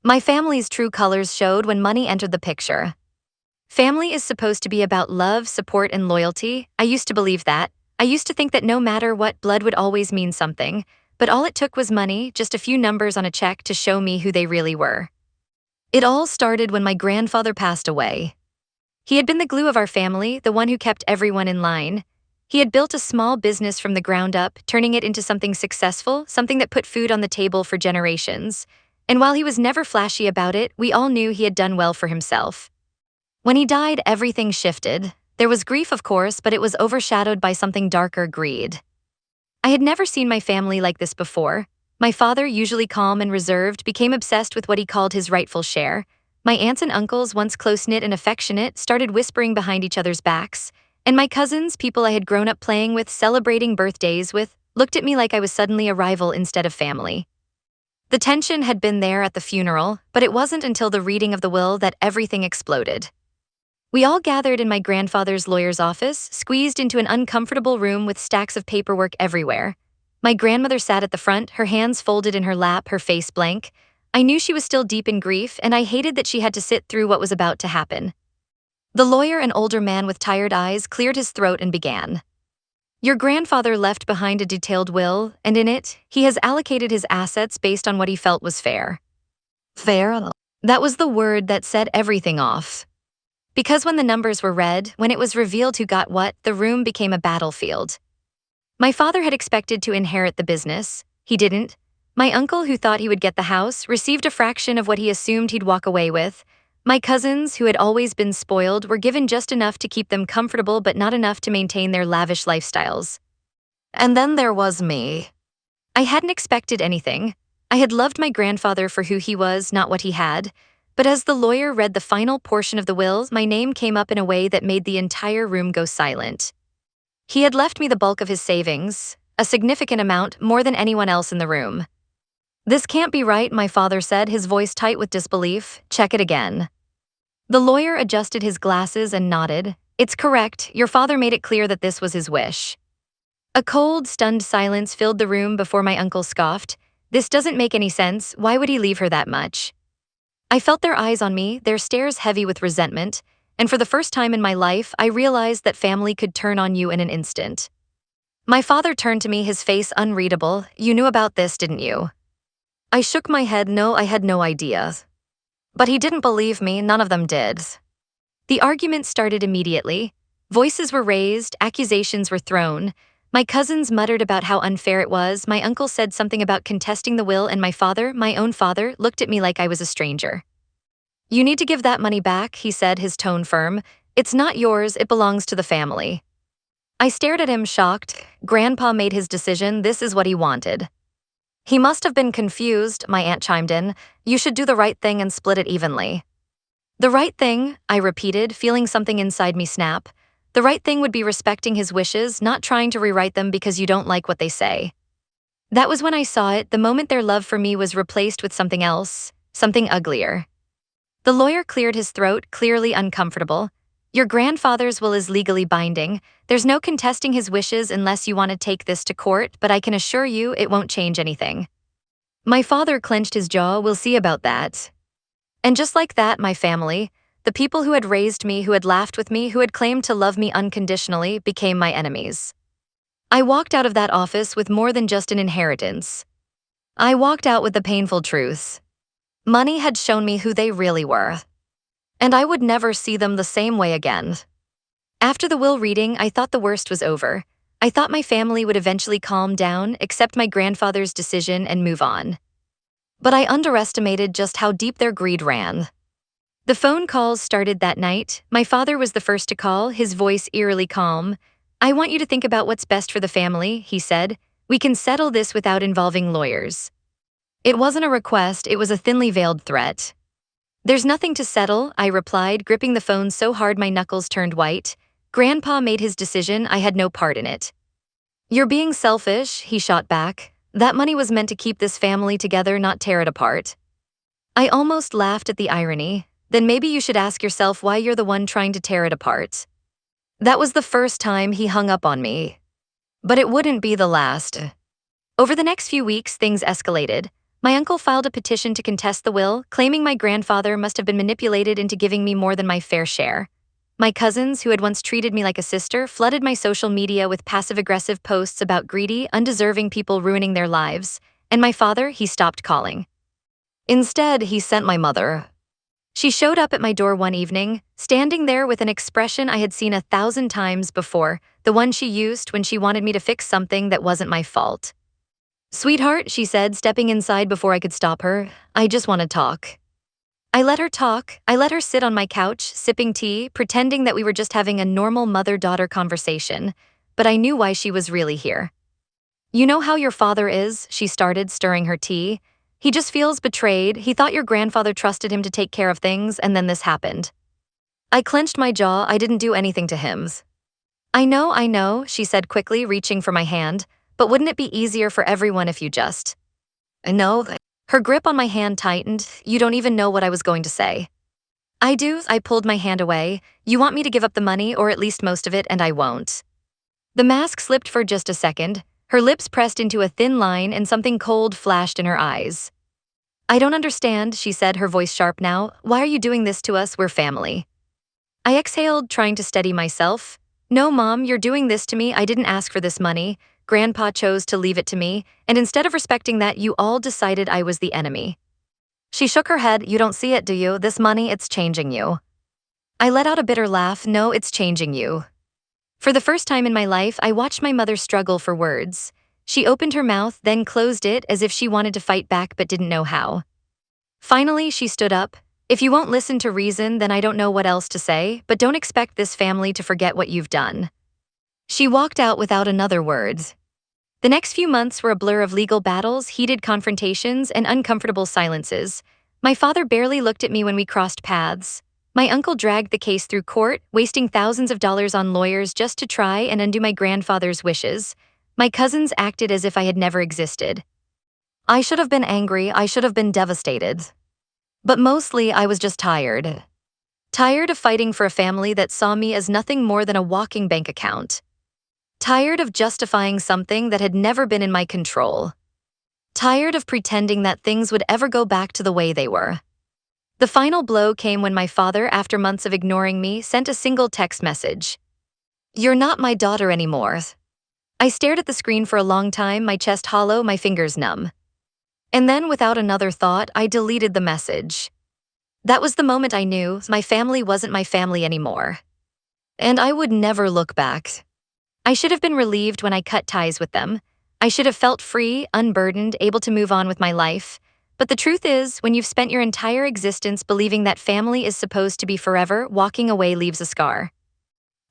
My family's true colors showed when money entered the picture. Family is supposed to be about love, support, and loyalty. I used to believe that. I used to think that no matter what, blood would always mean something. But all it took was money, just a few numbers on a check to show me who they really were. It all started when my grandfather passed away. He had been the glue of our family, the one who kept everyone in line. He had built a small business from the ground up, turning it into something successful, something that put food on the table for generations. And while he was never flashy about it, we all knew he had done well for himself. When he died, everything shifted. There was grief, of course, but it was overshadowed by something darker: greed. I had never seen my family like this before. My father, usually calm and reserved, became obsessed with what he called his rightful share. My aunts and uncles, once close-knit and affectionate, started whispering behind each other's backs. And my cousins, people I had grown up playing with, celebrating birthdays with, looked at me like I was suddenly a rival instead of family. The tension had been there at the funeral, but it wasn't until the reading of the will that everything exploded. We all gathered in my grandfather's lawyer's office, squeezed into an uncomfortable room with stacks of paperwork everywhere. My grandmother sat at the front, her hands folded in her lap, her face blank. I knew she was still deep in grief, and I hated that she had to sit through what was about to happen. The lawyer, an older man with tired eyes, cleared his throat and began. Your grandfather left behind a detailed will, and in it, he has allocated his assets based on what he felt was fair. Fair? That was the word that set everything off. Because when the numbers were read, when it was revealed who got what, the room became a battlefield. My father had expected to inherit the business. He didn't. My uncle, who thought he would get the house, received a fraction of what he assumed he'd walk away with. My cousins, who had always been spoiled, were given just enough to keep them comfortable but not enough to maintain their lavish lifestyles. And then there was me. I hadn't expected anything. I had loved my grandfather for who he was, not what he had. But as the lawyer read the final portion of the will, my name came up in a way that made the entire room go silent. He had left me the bulk of his savings, a significant amount, more than anyone else in the room. This can't be right, my father said, his voice tight with disbelief. Check it again. The lawyer adjusted his glasses and nodded. It's correct. Your father made it clear that this was his wish. A cold, stunned silence filled the room before my uncle scoffed. This doesn't make any sense. Why would he leave her that much? I felt their eyes on me, their stares heavy with resentment, and for the first time in my life, I realized that family could turn on you in an instant. My father turned to me, his face unreadable. You knew about this, didn't you? I shook my head. No, I had no idea. But he didn't believe me, none of them did. The argument started immediately. Voices were raised, accusations were thrown. My cousins muttered about how unfair it was, my uncle said something about contesting the will, and my father, my own father, looked at me like I was a stranger. You need to give that money back, he said, his tone firm. It's not yours, it belongs to the family. I stared at him, shocked. Grandpa made his decision, this is what he wanted. He must have been confused, my aunt chimed in. You should do the right thing and split it evenly. The right thing, I repeated, feeling something inside me snap. The right thing would be respecting his wishes, not trying to rewrite them because you don't like what they say. That was when I saw it, the moment their love for me was replaced with something else, something uglier. The lawyer cleared his throat, clearly uncomfortable. Your grandfather's will is legally binding. There's no contesting his wishes unless you want to take this to court, but I can assure you it won't change anything. My father clenched his jaw. We'll see about that. And just like that, my family, the people who had raised me, who had laughed with me, who had claimed to love me unconditionally, became my enemies. I walked out of that office with more than just an inheritance. I walked out with the painful truth. Money had shown me who they really were. And I would never see them the same way again. After the will reading, I thought the worst was over. I thought my family would eventually calm down, accept my grandfather's decision, and move on. But I underestimated just how deep their greed ran. The phone calls started that night. My father was the first to call, his voice eerily calm. I want you to think about what's best for the family, he said. We can settle this without involving lawyers. It wasn't a request, it was a thinly veiled threat. There's nothing to settle, I replied, gripping the phone so hard my knuckles turned white. Grandpa made his decision, I had no part in it. You're being selfish, he shot back. That money was meant to keep this family together, not tear it apart. I almost laughed at the irony. Then maybe you should ask yourself why you're the one trying to tear it apart. That was the first time he hung up on me. But it wouldn't be the last. Over the next few weeks, things escalated. My uncle filed a petition to contest the will, claiming my grandfather must have been manipulated into giving me more than my fair share. My cousins, who had once treated me like a sister, flooded my social media with passive-aggressive posts about greedy, undeserving people ruining their lives. And my father, he stopped calling. Instead, he sent my mother. She showed up at my door one evening, standing there with an expression I had seen 1,000 times before, the one she used when she wanted me to fix something that wasn't my fault. "Sweetheart," she said, stepping inside before I could stop her, "I just want to talk." I let her talk. I let her sit on my couch, sipping tea, pretending that we were just having a normal mother-daughter conversation, but I knew why she was really here. "You know how your father is," she started, stirring her tea. "He just feels betrayed. He thought your grandfather trusted him to take care of things, and then this happened." I clenched my jaw. I didn't do anything to him. I know," she said quickly, reaching for my hand, "but wouldn't it be easier for everyone if you just—" "No." Her grip on my hand tightened. "You don't even know what I was going to say." "I do." I pulled my hand away. "You want me to give up the money, or at least most of it, and I won't." The mask slipped for just a second. Her lips pressed into a thin line and something cold flashed in her eyes. "I don't understand," she said, her voice sharp now. "Why are you doing this to us? We're family." I exhaled, trying to steady myself. "No, Mom, you're doing this to me. I didn't ask for this money. Grandpa chose to leave it to me, and instead of respecting that, you all decided I was the enemy." She shook her head. "You don't see it, do you? This money, it's changing you." I let out a bitter laugh. "No, it's changing you." For the first time in my life, I watched my mother struggle for words. She opened her mouth, then closed it as if she wanted to fight back but didn't know how. Finally, she stood up. "If you won't listen to reason, then I don't know what else to say, but don't expect this family to forget what you've done." She walked out without another word. The next few months were a blur of legal battles, heated confrontations, and uncomfortable silences. My father barely looked at me when we crossed paths. My uncle dragged the case through court, wasting thousands of dollars on lawyers just to try and undo my grandfather's wishes. My cousins acted as if I had never existed. I should have been angry. I should have been devastated. But mostly, I was just tired. Tired of fighting for a family that saw me as nothing more than a walking bank account. Tired of justifying something that had never been in my control. Tired of pretending that things would ever go back to the way they were. The final blow came when my father, after months of ignoring me, sent a single text message. "You're not my daughter anymore." I stared at the screen for a long time, my chest hollow, my fingers numb. And then, without another thought, I deleted the message. That was the moment I knew my family wasn't my family anymore. And I would never look back. I should have been relieved when I cut ties with them. I should have felt free, unburdened, able to move on with my life. But the truth is, when you've spent your entire existence believing that family is supposed to be forever, walking away leaves a scar.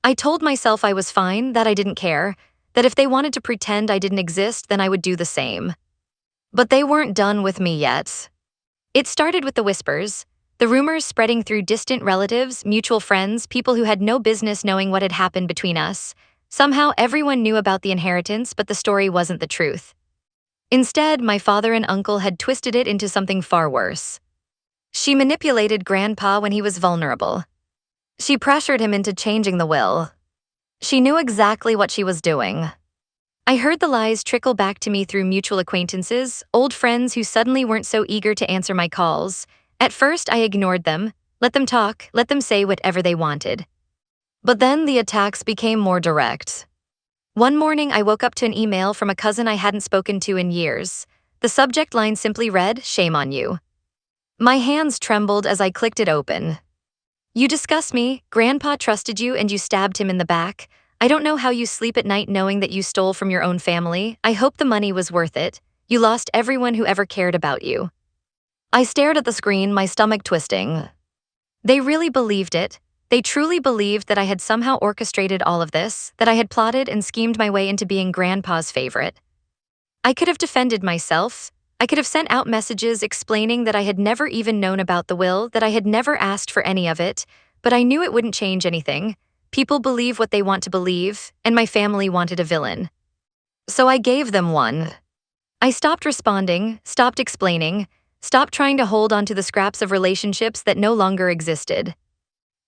I told myself I was fine, that I didn't care, that if they wanted to pretend I didn't exist, then I would do the same. But they weren't done with me yet. It started with the whispers, the rumors spreading through distant relatives, mutual friends, people who had no business knowing what had happened between us. Somehow everyone knew about the inheritance, but the story wasn't the truth. Instead, my father and uncle had twisted it into something far worse. She manipulated Grandpa when he was vulnerable. She pressured him into changing the will. She knew exactly what she was doing. I heard the lies trickle back to me through mutual acquaintances, old friends who suddenly weren't so eager to answer my calls. At first, I ignored them, let them talk, let them say whatever they wanted. But then the attacks became more direct. One morning, I woke up to an email from a cousin I hadn't spoken to in years. The subject line simply read, "Shame on you." My hands trembled as I clicked it open. "You disgust me. Grandpa trusted you and you stabbed him in the back. I don't know how you sleep at night knowing that you stole from your own family. I hope the money was worth it. You lost everyone who ever cared about you." I stared at the screen, my stomach twisting. They really believed it. They truly believed that I had somehow orchestrated all of this, that I had plotted and schemed my way into being Grandpa's favorite. I could have defended myself. I could have sent out messages explaining that I had never even known about the will, that I had never asked for any of it, but I knew it wouldn't change anything. People believe what they want to believe, and my family wanted a villain. So I gave them one. I stopped responding, stopped explaining, stopped trying to hold on to the scraps of relationships that no longer existed.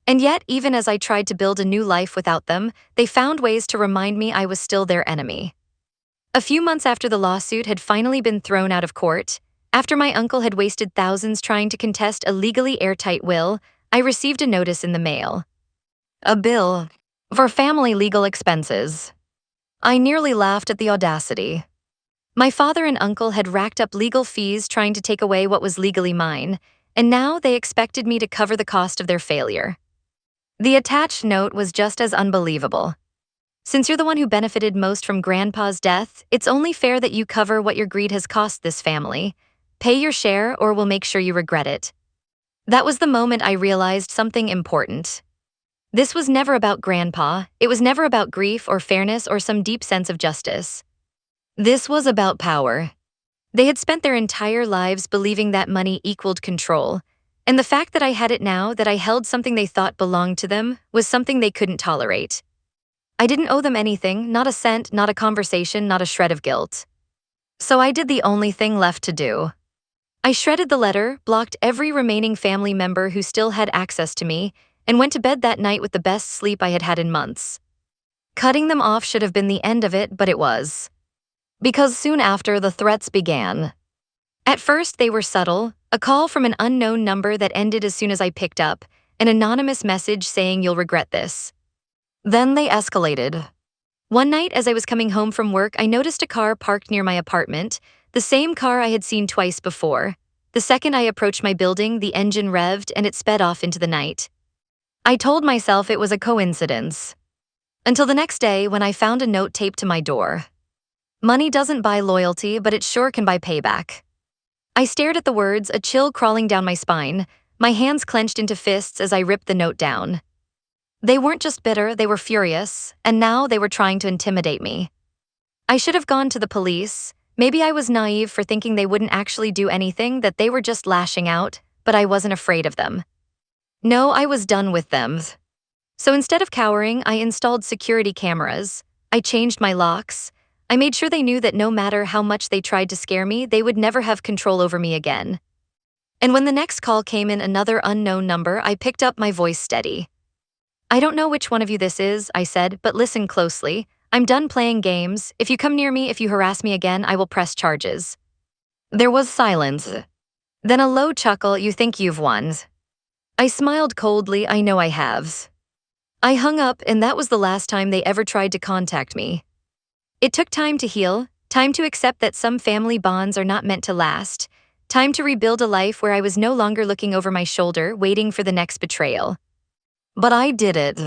And yet, even as I tried to build a new life without them, they found ways to remind me I was still their enemy. A few months after the lawsuit had finally been thrown out of court, After my uncle had wasted thousands trying to contest a legally airtight will, I received a notice in the mail. A bill for family legal expenses. I nearly laughed at the audacity. My father and uncle had racked up legal fees trying to take away what was legally mine, and now they expected me to cover the cost of their failure. The attached note was just as unbelievable. Since you're the one who benefited most from Grandpa's death, it's only fair that you cover what your greed has cost this family. Pay your share or we'll make sure you regret it. That was the moment I realized something important. This was never about Grandpa, it was never about grief or fairness or some deep sense of justice. This was about power. They had spent their entire lives believing that money equaled control, and the fact that I had it now, that I held something they thought belonged to them, was something they couldn't tolerate. I didn't owe them anything, not a cent, not a conversation, not a shred of guilt. So I did the only thing left to do. I shredded the letter, blocked every remaining family member who still had access to me, and went to bed that night with the best sleep I had had in months. Cutting them off should have been the end of it, but it was. Because soon after, the threats began. At first, they were subtle, a call from an unknown number that ended as soon as I picked up, an anonymous message saying you'll regret this. Then they escalated. One night, as I was coming home from work, I noticed a car parked near my apartment, the same car I had seen twice before. The second I approached my building, the engine revved and it sped off into the night. I told myself it was a coincidence. Until the next day when I found a note taped to my door. Money doesn't buy loyalty, but it sure can buy payback. I stared at the words, a chill crawling down my spine, my hands clenched into fists as I ripped the note down. They weren't just bitter, they were furious, and now they were trying to intimidate me. I should have gone to the police. Maybe I was naive for thinking they wouldn't actually do anything, that they were just lashing out, but I wasn't afraid of them. No, I was done with them. So instead of cowering, I installed security cameras. I changed my locks. I made sure they knew that no matter how much they tried to scare me, they would never have control over me again. And when the next call came in, another unknown number, I picked up, my voice steady. I don't know which one of you this is, I said, but listen closely. I'm done playing games. If you come near me, if you harass me again, I will press charges. There was silence. Then a low chuckle, you think you've won. I smiled coldly, I know I have. I hung up, and that was the last time they ever tried to contact me. It took time to heal, time to accept that some family bonds are not meant to last, time to rebuild a life where I was no longer looking over my shoulder, waiting for the next betrayal. But I did it.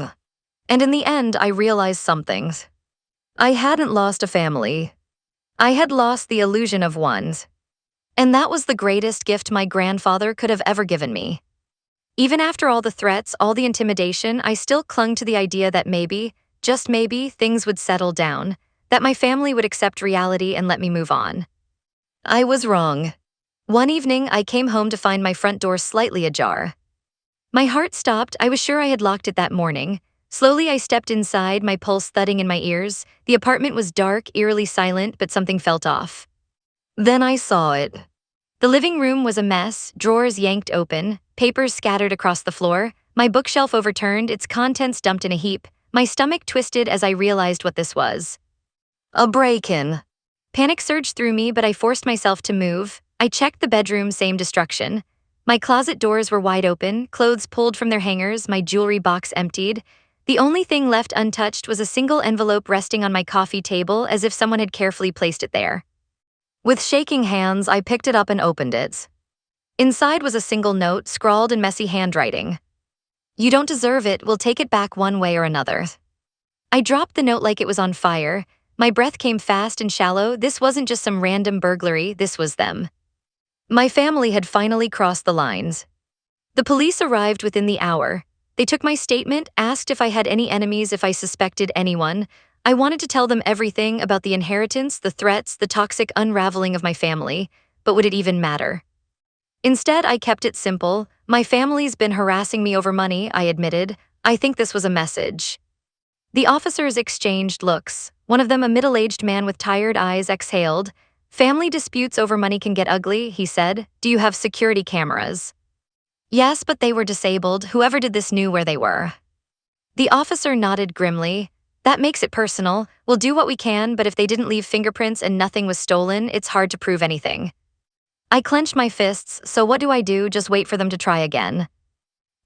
And in the end, I realized something. I hadn't lost a family. I had lost the illusion of one. And that was the greatest gift my grandfather could have ever given me. Even after all the threats, all the intimidation, I still clung to the idea that maybe, just maybe, things would settle down, that my family would accept reality and let me move on. I was wrong. One evening, I came home to find my front door slightly ajar. My heart stopped. I was sure I had locked it that morning. Slowly, I stepped inside, my pulse thudding in my ears. The apartment was dark, eerily silent, but something felt off. Then I saw it. The living room was a mess, drawers yanked open, papers scattered across the floor, my bookshelf overturned, its contents dumped in a heap. My stomach twisted as I realized what this was. A break-in. Panic surged through me, but I forced myself to move. I checked the bedroom, same destruction. My closet doors were wide open, clothes pulled from their hangers, my jewelry box emptied. The only thing left untouched was a single envelope resting on my coffee table, as if someone had carefully placed it there. With shaking hands, I picked it up and opened it. Inside was a single note, scrawled in messy handwriting. You don't deserve it, we'll take it back one way or another. I dropped the note like it was on fire. My breath came fast and shallow. This wasn't just some random burglary, this was them. My family had finally crossed the lines. The police arrived within the hour. They took my statement, asked if I had any enemies, if I suspected anyone. I wanted to tell them everything about the inheritance, the threats, the toxic unraveling of my family, but would it even matter? Instead, I kept it simple. My family's been harassing me over money, I admitted. I think this was a message. The officers exchanged looks. One of them, a middle-aged man with tired eyes, exhaled. Family disputes over money can get ugly, he said. Do you have security cameras? Yes, but they were disabled. Whoever did this knew where they were. The officer nodded grimly. That makes it personal. We'll do what we can, but if they didn't leave fingerprints and nothing was stolen, it's hard to prove anything. I clenched my fists, so what do? Just wait for them to try again.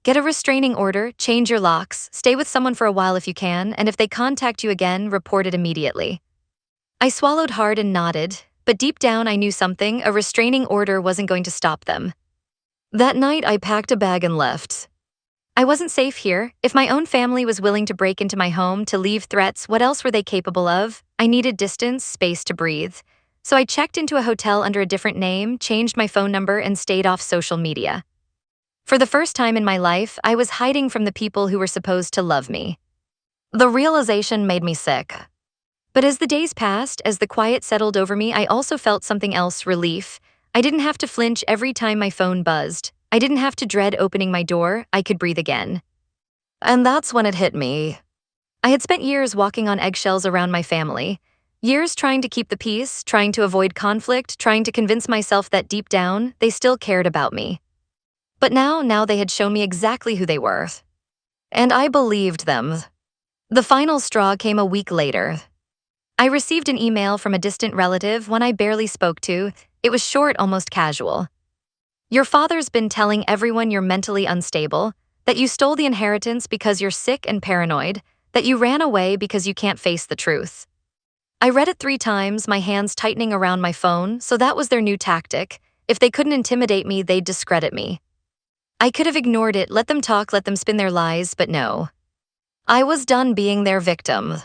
Get a restraining order, change your locks, stay with someone for a while if you can, and if they contact you again, report it immediately. I swallowed hard and nodded, but deep down I knew something, a restraining order wasn't going to stop them. That night I packed a bag and left. I wasn't safe here. If my own family was willing to break into my home to leave threats, what else were they capable of? I needed distance, space to breathe. So I checked into a hotel under a different name, changed my phone number, and stayed off social media. For the first time in my life, I was hiding from the people who were supposed to love me. The realization made me sick. But as the days passed, as the quiet settled over me, I also felt something else, relief. I didn't have to flinch every time my phone buzzed. I didn't have to dread opening my door. I could breathe again. And that's when it hit me. I had spent years walking on eggshells around my family. Years trying to keep the peace, trying to avoid conflict, trying to convince myself that deep down, they still cared about me. But now they had shown me exactly who they were. And I believed them. The final straw came a week later. I received an email from a distant relative, one I barely spoke to. It was short, almost casual. Your father's been telling everyone you're mentally unstable, that you stole the inheritance because you're sick and paranoid, that you ran away because you can't face the truth. I read it 3 times, my hands tightening around my phone, so that was their new tactic. If they couldn't intimidate me, they'd discredit me. I could have ignored it, let them talk, let them spin their lies, but no. I was done being their victim.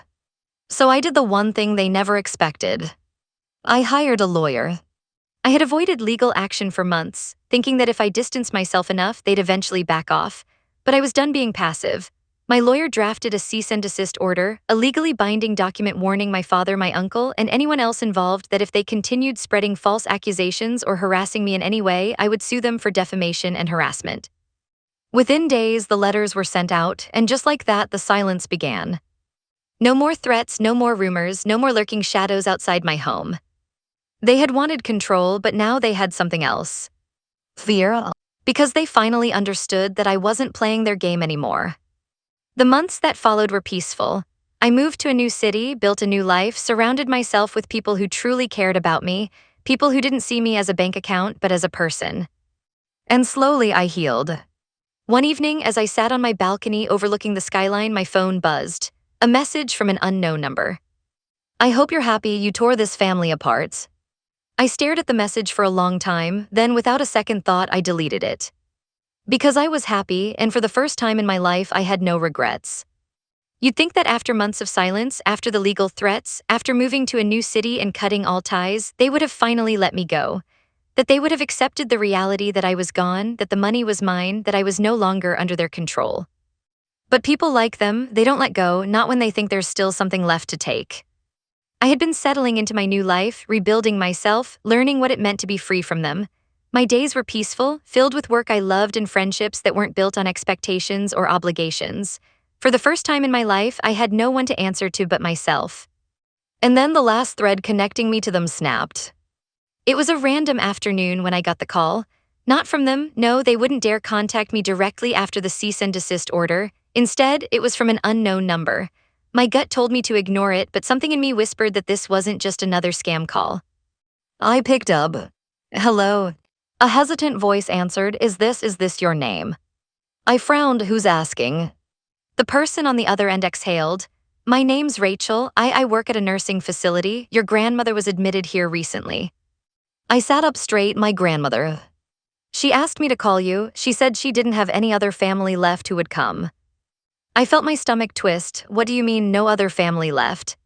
So I did the one thing they never expected. I hired a lawyer. I had avoided legal action for months, thinking that if I distanced myself enough, they'd eventually back off. But I was done being passive. My lawyer drafted a cease and desist order, a legally binding document warning my father, my uncle, and anyone else involved that if they continued spreading false accusations or harassing me in any way, I would sue them for defamation and harassment. Within days, the letters were sent out, and just like that, the silence began. No more threats, no more rumors, no more lurking shadows outside my home. They had wanted control, but now they had something else. Fear. Because they finally understood that I wasn't playing their game anymore. The months that followed were peaceful. I moved to a new city, built a new life, surrounded myself with people who truly cared about me, people who didn't see me as a bank account, but as a person. And slowly I healed. One evening, as I sat on my balcony overlooking the skyline, my phone buzzed. A message from an unknown number. I hope you're happy you tore this family apart. I stared at the message for a long time, then without a second thought, I deleted it. Because I was happy, and for the first time in my life, I had no regrets. You'd think that after months of silence, after the legal threats, after moving to a new city and cutting all ties, they would have finally let me go. That they would have accepted the reality that I was gone, that the money was mine, that I was no longer under their control. But people like them, they don't let go, not when they think there's still something left to take. I had been settling into my new life, rebuilding myself, learning what it meant to be free from them. My days were peaceful, filled with work I loved and friendships that weren't built on expectations or obligations. For the first time in my life, I had no one to answer to but myself. And then the last thread connecting me to them snapped. It was a random afternoon when I got the call. Not from them, no, they wouldn't dare contact me directly after the cease and desist order. Instead, it was from an unknown number. My gut told me to ignore it, but something in me whispered that this wasn't just another scam call. I picked up. Hello. A hesitant voice answered, Is this your name? I frowned, who's asking? The person on the other end exhaled. My name's Rachel, I work at a nursing facility. Your grandmother was admitted here recently. I sat up straight, my grandmother. She asked me to call you. She said she didn't have any other family left who would come. I felt my stomach twist. What do you mean, no other family left?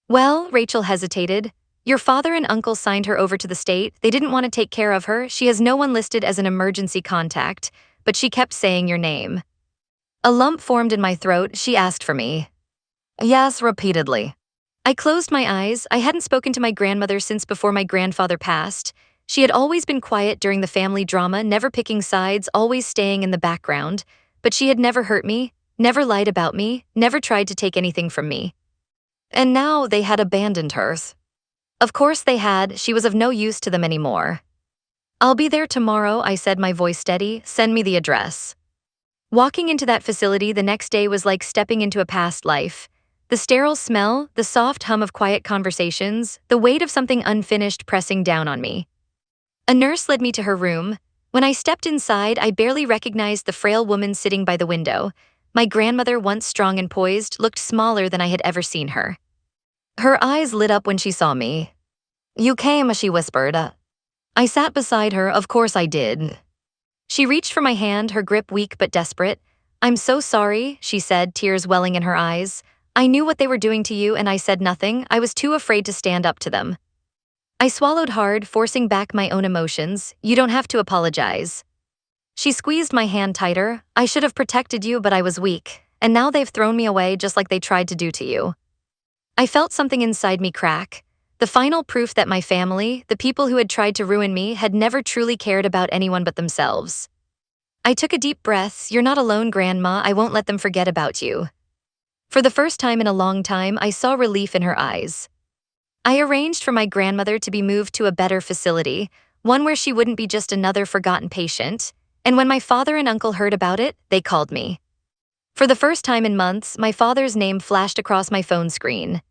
Well, Rachel hesitated. Your father and uncle signed her over to the state. They didn't want to take care of her. She has no one listed as an emergency contact, but she kept saying your name. A lump formed in my throat. She asked for me. Yes, repeatedly. I closed my eyes. I hadn't spoken to my grandmother since before my grandfather passed. She had always been quiet during the family drama, never picking sides, always staying in the background. But she had never hurt me, never lied about me, never tried to take anything from me. And now they had abandoned her. Of course they had. She was of no use to them anymore. I'll be there tomorrow, I said, my voice steady. Send me the address. Walking into that facility the next day was like stepping into a past life. The sterile smell, the soft hum of quiet conversations, the weight of something unfinished pressing down on me. A nurse led me to her room. When I stepped inside, I barely recognized the frail woman sitting by the window. My grandmother, once strong and poised, looked smaller than I had ever seen her. Her eyes lit up when she saw me. "You came," she whispered. I sat beside her, of course I did. She reached for my hand, her grip weak but desperate. "I'm so sorry," she said, tears welling in her eyes. "I knew what they were doing to you and I said nothing. I was too afraid to stand up to them." I swallowed hard, forcing back my own emotions. "You don't have to apologize." She squeezed my hand tighter. "I should have protected you, but I was weak. And now they've thrown me away just like they tried to do to you." I felt something inside me crack. The final proof that my family, the people who had tried to ruin me, had never truly cared about anyone but themselves. I took a deep breath. "You're not alone, Grandma. I won't let them forget about you." For the first time in a long time, I saw relief in her eyes. I arranged for my grandmother to be moved to a better facility, one where she wouldn't be just another forgotten patient. And when my father and uncle heard about it, they called me. For the first time in months, my father's name flashed across my phone screen.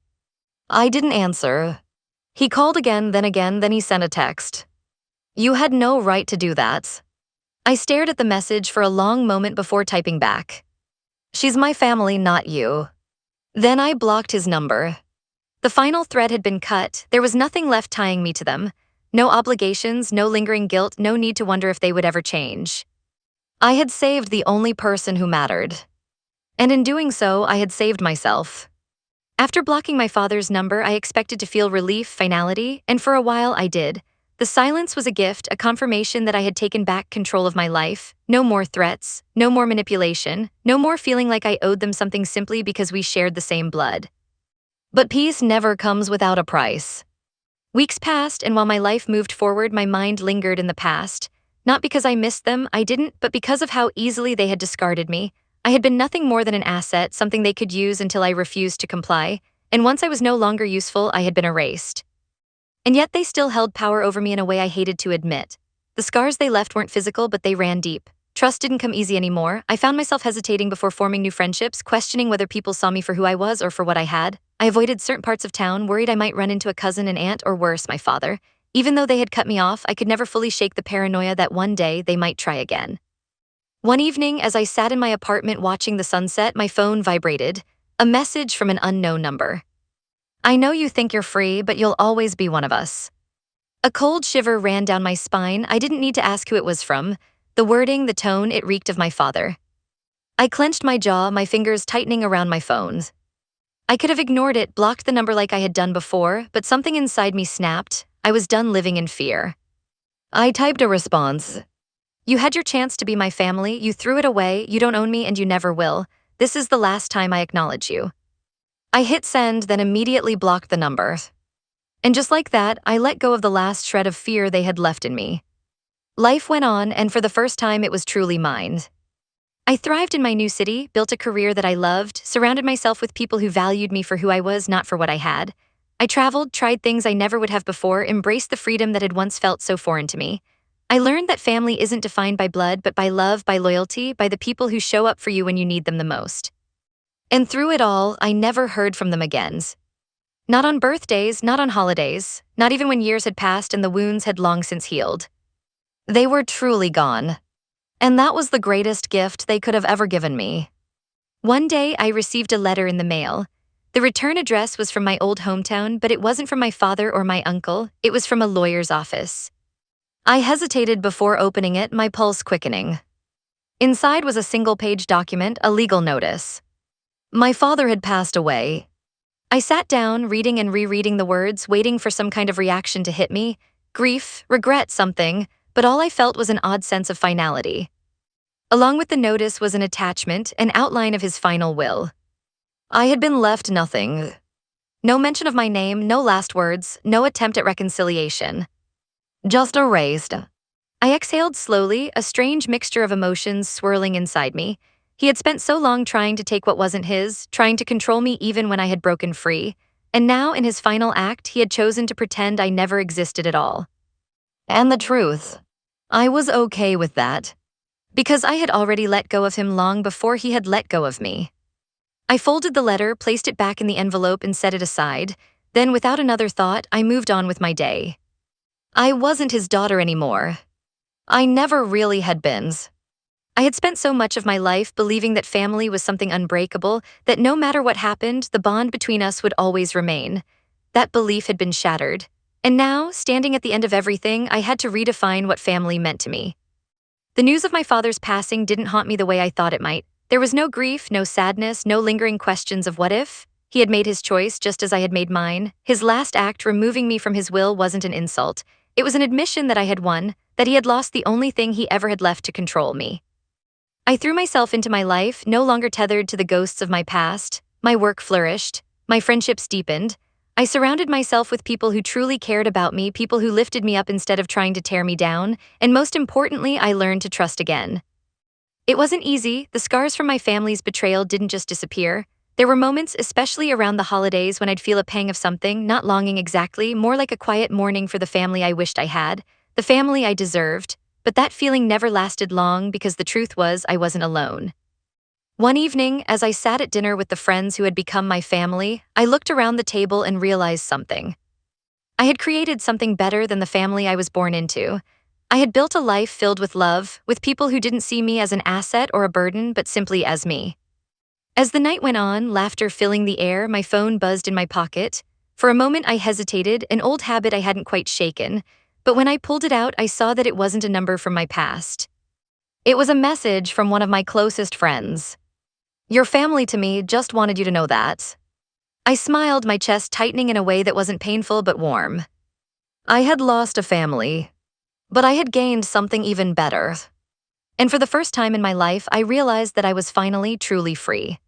I didn't answer. He called again, then he sent a text. "You had no right to do that." I stared at the message for a long moment before typing back. "She's my family, not you." Then I blocked his number. The final thread had been cut. There was nothing left tying me to them. No obligations, no lingering guilt, no need to wonder if they would ever change. I had saved the only person who mattered. And in doing so, I had saved myself. After blocking my father's number, I expected to feel relief, finality, and for a while I did. The silence was a gift, a confirmation that I had taken back control of my life. No more threats, no more manipulation, no more feeling like I owed them something simply because we shared the same blood. But peace never comes without a price. Weeks passed, and while my life moved forward, my mind lingered in the past. Not because I missed them, I didn't, but because of how easily they had discarded me. I had been nothing more than an asset, something they could use until I refused to comply. And once I was no longer useful, I had been erased. And yet they still held power over me in a way I hated to admit. The scars they left weren't physical, but they ran deep. Trust didn't come easy anymore. I found myself hesitating before forming new friendships, questioning whether people saw me for who I was or for what I had. I avoided certain parts of town, worried I might run into a cousin, an aunt, or worse, my father. Even though they had cut me off, I could never fully shake the paranoia that one day they might try again. One evening, as I sat in my apartment watching the sunset, my phone vibrated. A message from an unknown number. "I know you think you're free, but you'll always be one of us." A cold shiver ran down my spine. I didn't need to ask who it was from. The wording, the tone, it reeked of my father. I clenched my jaw, my fingers tightening around my phone. I could have ignored it, blocked the number like I had done before, but something inside me snapped. I was done living in fear. I typed a response. "You had your chance to be my family, you threw it away, you don't own me and you never will. This is the last time I acknowledge you." I hit send, then immediately blocked the number. And just like that, I let go of the last shred of fear they had left in me. Life went on, and for the first time it was truly mine. I thrived in my new city, built a career that I loved, surrounded myself with people who valued me for who I was, not for what I had. I traveled, tried things I never would have before, embraced the freedom that had once felt so foreign to me. I learned that family isn't defined by blood, but by love, by loyalty, by the people who show up for you when you need them the most. And through it all, I never heard from them again. Not on birthdays, not on holidays, not even when years had passed and the wounds had long since healed. They were truly gone. And that was the greatest gift they could have ever given me. One day, I received a letter in the mail. The return address was from my old hometown, but it wasn't from my father or my uncle. It was from a lawyer's office. I hesitated before opening it, my pulse quickening. Inside was a single-page document, a legal notice. My father had passed away. I sat down, reading and rereading the words, waiting for some kind of reaction to hit me. Grief, regret, something, but all I felt was an odd sense of finality. Along with the notice was an attachment, an outline of his final will. I had been left nothing. No mention of my name, no last words, no attempt at reconciliation. Just erased. I exhaled slowly, a strange mixture of emotions swirling inside me. He had spent so long trying to take what wasn't his, trying to control me even when I had broken free. And now, in his final act, he had chosen to pretend I never existed at all. And the truth, I was okay with that. Because I had already let go of him long before he had let go of me. I folded the letter, placed it back in the envelope and set it aside. Then, without another thought, I moved on with my day. I wasn't his daughter anymore. I never really had been. I had spent so much of my life believing that family was something unbreakable, that no matter what happened, the bond between us would always remain. That belief had been shattered. And now, standing at the end of everything, I had to redefine what family meant to me. The news of my father's passing didn't haunt me the way I thought it might. There was no grief, no sadness, no lingering questions of what if. He had made his choice just as I had made mine. His last act, removing me from his will, wasn't an insult. It was an admission that I had won, that he had lost the only thing he ever had left to control me. I threw myself into my life, no longer tethered to the ghosts of my past. My work flourished. My friendships deepened. I surrounded myself with people who truly cared about me, people who lifted me up instead of trying to tear me down, and most importantly, I learned to trust again. It wasn't easy. The scars from my family's betrayal didn't just disappear. There were moments, especially around the holidays, when I'd feel a pang of something, not longing exactly, more like a quiet mourning for the family I wished I had, the family I deserved. But that feeling never lasted long because the truth was I wasn't alone. One evening, as I sat at dinner with the friends who had become my family, I looked around the table and realized something. I had created something better than the family I was born into. I had built a life filled with love, with people who didn't see me as an asset or a burden, but simply as me. As the night went on, laughter filling the air, my phone buzzed in my pocket. For a moment I hesitated, an old habit I hadn't quite shaken, but when I pulled it out, I saw that it wasn't a number from my past. It was a message from one of my closest friends. "Your family to me just wanted you to know that." I smiled, my chest tightening in a way that wasn't painful but warm. I had lost a family, but I had gained something even better. And for the first time in my life, I realized that I was finally truly free.